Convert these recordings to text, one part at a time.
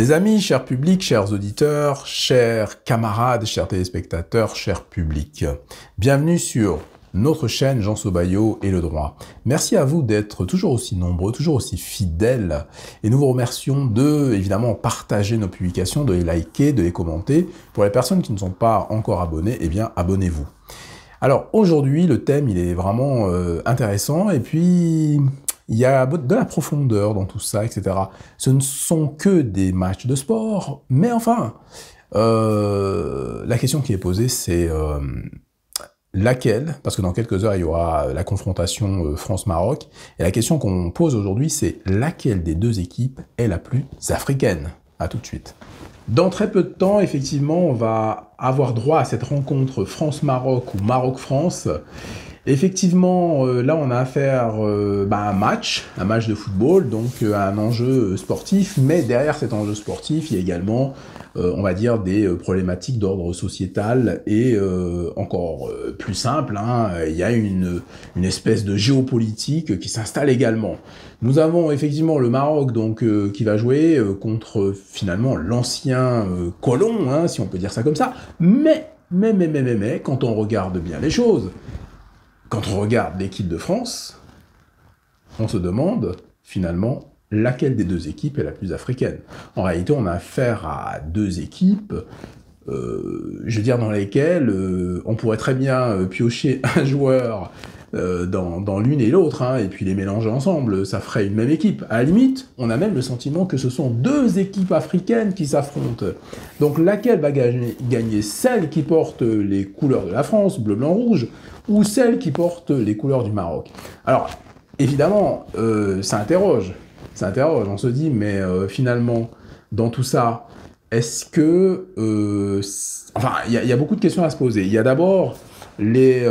Les amis, chers publics, chers auditeurs, chers camarades, chers téléspectateurs, chers publics, bienvenue sur notre chaîne Jean Sobayo et le droit. Merci à vous d'être toujours aussi nombreux, toujours aussi fidèles, et nous vous remercions de, évidemment, partager nos publications, de les liker, de les commenter. Pour les personnes qui ne sont pas encore abonnées, eh bien, abonnez-vous. Alors, aujourd'hui, le thème, il est vraiment intéressant, et puis il y a de la profondeur dans tout ça, etc. Ce ne sont que des matchs de sport, mais enfin, la question qui est posée, c'est laquelle, parce que dans quelques heures, il y aura la confrontation France-Maroc, et la question qu'on pose aujourd'hui, c'est laquelle des deux équipes est la plus africaine? À tout de suite. Dans très peu de temps, effectivement, on va avoir droit à cette rencontre France-Maroc ou Maroc-France. Effectivement, là, on a affaire à un match de football, donc un enjeu sportif, mais derrière cet enjeu sportif, il y a également, on va dire, des problématiques d'ordre sociétal et encore plus simple, il y a une espèce de géopolitique qui s'installe également. Nous avons effectivement le Maroc donc qui va jouer contre finalement l'ancien colon, si on peut dire ça comme ça, mais, quand on regarde bien les choses, quand on regarde l'équipe de France, on se demande, finalement, laquelle des deux équipes est la plus africaine. En réalité, on a affaire à deux équipes, je veux dire, dans lesquelles on pourrait très bien piocher un joueur dans l'une et l'autre, et puis les mélanger ensemble, ça ferait une même équipe. À la limite, on a même le sentiment que ce sont deux équipes africaines qui s'affrontent. Donc laquelle va gagner, celle qui porte les couleurs de la France, bleu, blanc, rouge, ou celle qui porte les couleurs du Maroc? Alors, évidemment, ça interroge, on se dit, mais finalement, dans tout ça, est-ce que... enfin, il y a beaucoup de questions à se poser. Il y a d'abord les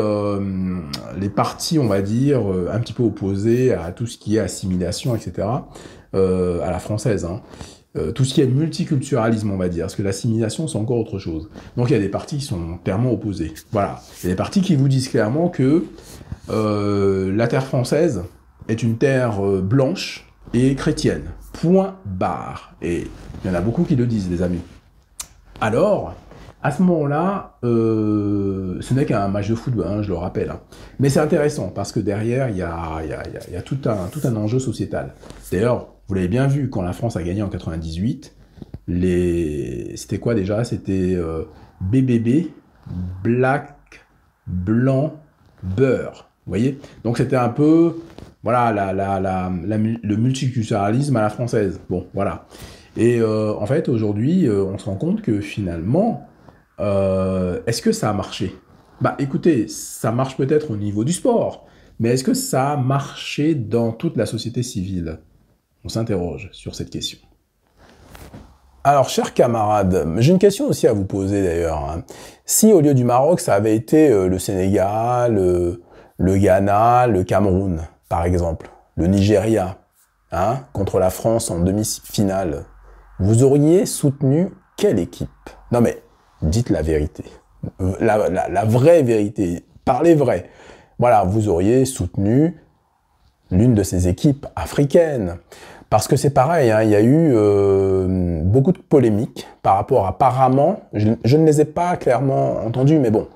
parties, on va dire, un petit peu opposées à tout ce qui est assimilation, etc., à la française, tout ce qui est multiculturalisme, on va dire, parce que l'assimilation, c'est encore autre chose. Donc il y a des partis qui sont clairement opposés. Voilà. Il y a des partis qui vous disent clairement que la terre française est une terre blanche et chrétienne. Point barre. Et il y en a beaucoup qui le disent, les amis. Alors, à ce moment-là, ce n'est qu'un match de football, je le rappelle. Mais c'est intéressant, parce que derrière, il y a tout un enjeu sociétal. D'ailleurs, vous l'avez bien vu, quand la France a gagné en 98, c'était quoi déjà? C'était BBB, Black, Blanc, Beurre. Vous voyez? Donc c'était un peu, voilà, le multiculturalisme à la française. Bon, voilà. Et en fait, aujourd'hui, on se rend compte que finalement, est-ce que ça a marché? Bah écoutez, ça marche peut-être au niveau du sport, mais est-ce que ça a marché dans toute la société civile? On s'interroge sur cette question. Alors, chers camarades, j'ai une question aussi à vous poser d'ailleurs. Si au lieu du Maroc, ça avait été le Sénégal, le Ghana, le Cameroun, par exemple, le Nigeria, contre la France en demi-finale, vous auriez soutenu quelle équipe? Non mais, dites la vérité. La vraie vérité. Parlez vrai. Voilà, vous auriez soutenu l'une de ces équipes africaines. Parce que c'est pareil, il y a eu beaucoup de polémiques par rapport à, apparemment, je ne les ai pas clairement entendues, mais bon,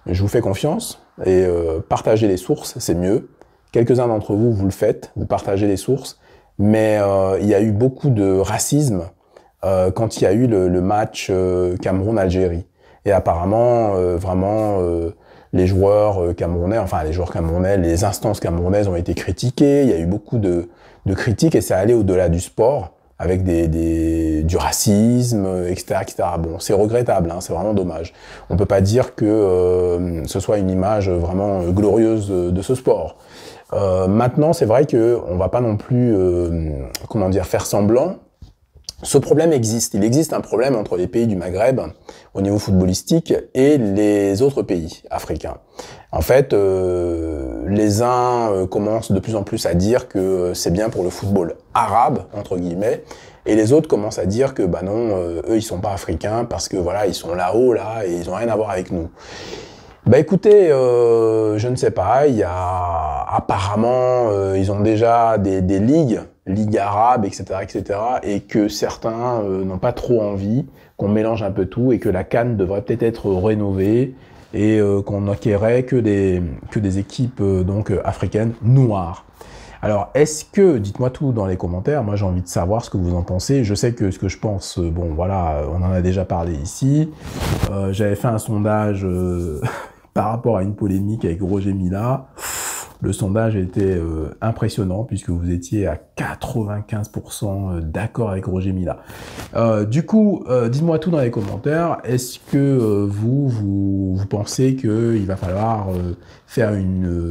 je vous fais confiance, et partagez les sources, c'est mieux. Quelques-uns d'entre vous, vous le faites, vous partagez les sources, mais il y a eu beaucoup de racisme quand il y a eu le match Cameroun-Algérie. Et apparemment, vraiment, les joueurs camerounais, les instances camerounaises ont été critiquées, il y a eu beaucoup de critiques et ça allait au-delà du sport, avec du racisme, etc., etc. Bon, c'est regrettable, c'est vraiment dommage. On peut pas dire que ce soit une image vraiment glorieuse de ce sport. Maintenant, c'est vrai que on va pas non plus, faire semblant. Ce problème existe. Il existe un problème entre les pays du Maghreb au niveau footballistique et les autres pays africains. En fait, les uns commencent de plus en plus à dire que c'est bien pour le football arabe, entre guillemets, et les autres commencent à dire que bah non, eux ils sont pas africains parce que voilà, ils sont là-haut là et ils ont rien à voir avec nous. Bah écoutez, je ne sais pas, il y a apparemment ils ont déjà des ligues Ligue arabe, etc., etc., et que certains n'ont pas trop envie, qu'on mélange un peu tout, et que la CAN devrait peut-être être rénovée, et qu'on n'acquérait que des équipes donc africaines noires. Alors, est-ce que, dites-moi tout dans les commentaires, moi j'ai envie de savoir ce que vous en pensez. Je sais que ce que je pense, bon voilà, on en a déjà parlé ici. J'avais fait un sondage par rapport à une polémique avec Roger Mila. Le sondage était impressionnant puisque vous étiez à 95% d'accord avec Roger Mila. Du coup, dites-moi tout dans les commentaires. Est-ce que vous pensez qu'il va falloir faire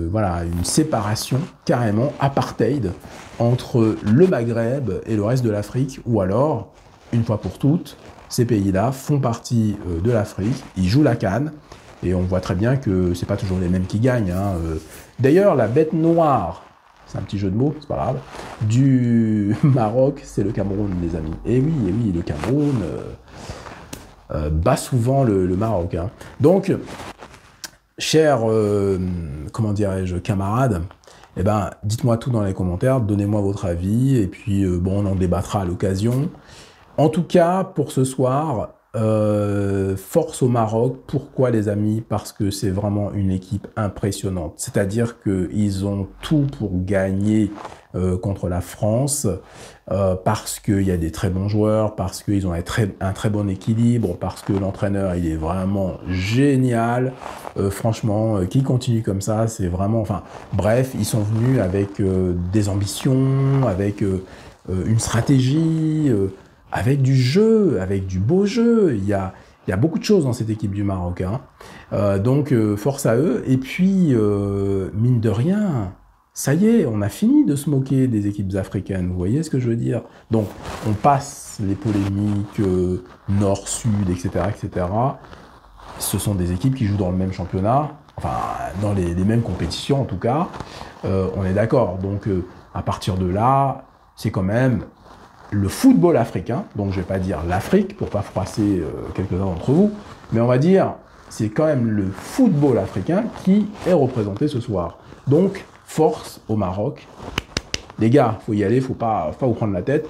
voilà, une séparation carrément apartheid entre le Maghreb et le reste de l'Afrique, ou alors, une fois pour toutes, ces pays-là font partie de l'Afrique, ils jouent la CAN, et on voit très bien que c'est pas toujours les mêmes qui gagnent. Hein. D'ailleurs, la bête noire, c'est un petit jeu de mots, c'est pas grave, du Maroc, c'est le Cameroun, les amis. Et oui, le Cameroun bat souvent le Maroc. Hein. Donc, chers, comment dirais-je, camarades, eh ben, dites-moi tout dans les commentaires, donnez-moi votre avis, et puis, bon, on en débattra à l'occasion. En tout cas, pour ce soir, force au Maroc. Pourquoi, les amis? Parce que c'est vraiment une équipe impressionnante. C'est-à-dire qu'ils ont tout pour gagner contre la France, parce qu'il y a des très bons joueurs, parce qu'ils ont un très bon équilibre, parce que l'entraîneur, il est vraiment génial. Franchement, qu'il continue comme ça, c'est vraiment... Enfin, bref, ils sont venus avec des ambitions, avec une stratégie... avec du jeu, avec du beau jeu. Il y a beaucoup de choses dans cette équipe du Maroc. Hein. Donc, force à eux. Et puis, mine de rien, ça y est, on a fini de se moquer des équipes africaines. Vous voyez ce que je veux dire? Donc, on passe les polémiques nord-sud, etc., etc. Ce sont des équipes qui jouent dans le même championnat, enfin, dans les mêmes compétitions en tout cas. On est d'accord. Donc, à partir de là, c'est quand même... le football africain, donc je ne vais pas dire l'Afrique pour pas froisser quelques-uns d'entre vous, mais on va dire c'est quand même le football africain qui est représenté ce soir. Donc force au Maroc, les gars, faut y aller, faut pas vous prendre la tête.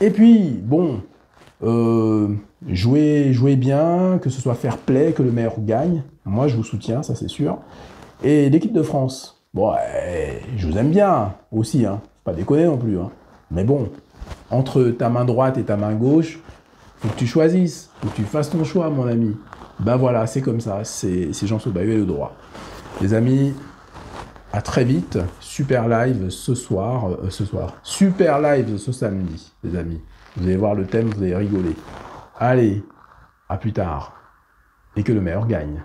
Et puis bon, jouez bien, que ce soit fair play, que le meilleur gagne. Moi je vous soutiens, ça c'est sûr. Et l'équipe de France, bon, je vous aime bien aussi, hein, pas déconner non plus, hein. Mais bon. Entre ta main droite et ta main gauche, faut que tu choisisses, faut que tu fasses ton choix, mon ami. Ben voilà, c'est comme ça, c'est Jean Sobahu et le droit. Les amis, à très vite. Super live ce soir, super live ce samedi, les amis. Vous allez voir le thème, vous allez rigoler. Allez, à plus tard. Et que le meilleur gagne.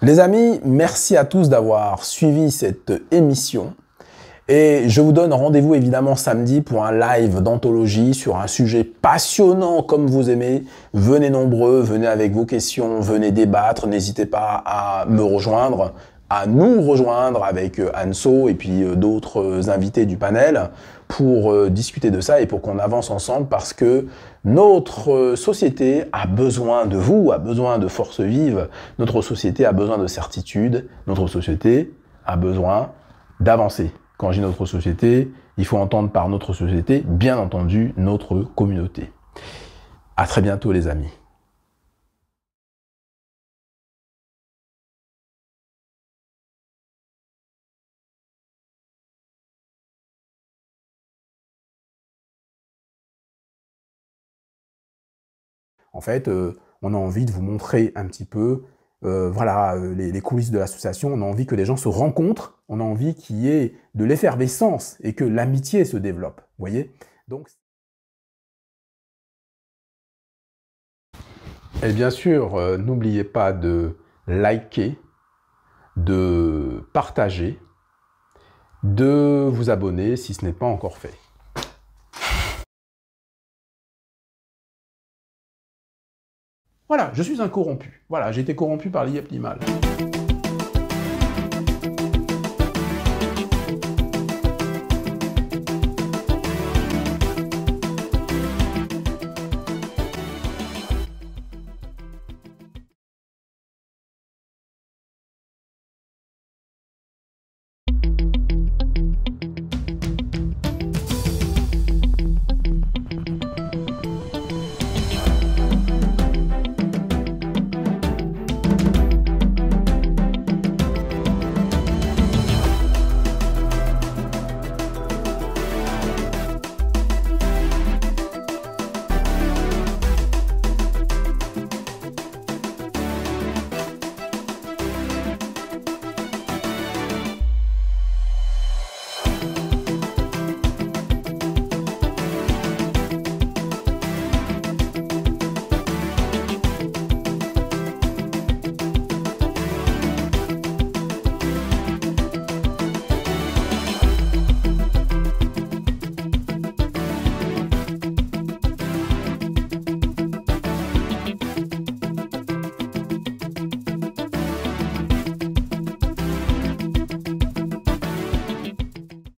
Les amis, merci à tous d'avoir suivi cette émission. Et je vous donne rendez-vous évidemment samedi pour un live d'anthologie sur un sujet passionnant comme vous aimez. Venez nombreux, venez avec vos questions, venez débattre. N'hésitez pas à me rejoindre, à nous rejoindre avec Anso et puis d'autres invités du panel pour discuter de ça et pour qu'on avance ensemble parce que notre société a besoin de vous, a besoin de force vive, notre société a besoin de certitude, notre société a besoin d'avancer. Quand je dis notre société, il faut entendre par notre société, bien entendu, notre communauté. À très bientôt les amis. En fait, on a envie de vous montrer un petit peu voilà, les coulisses de l'association. On a envie que les gens se rencontrent, on a envie qu'il y ait de l'effervescence et que l'amitié se développe. Vous voyez? Donc, et bien sûr, n'oubliez pas de liker, de partager, de vous abonner si ce n'est pas encore fait. Voilà, je suis un corrompu. Voilà, j'ai été corrompu par l'IEP Limal.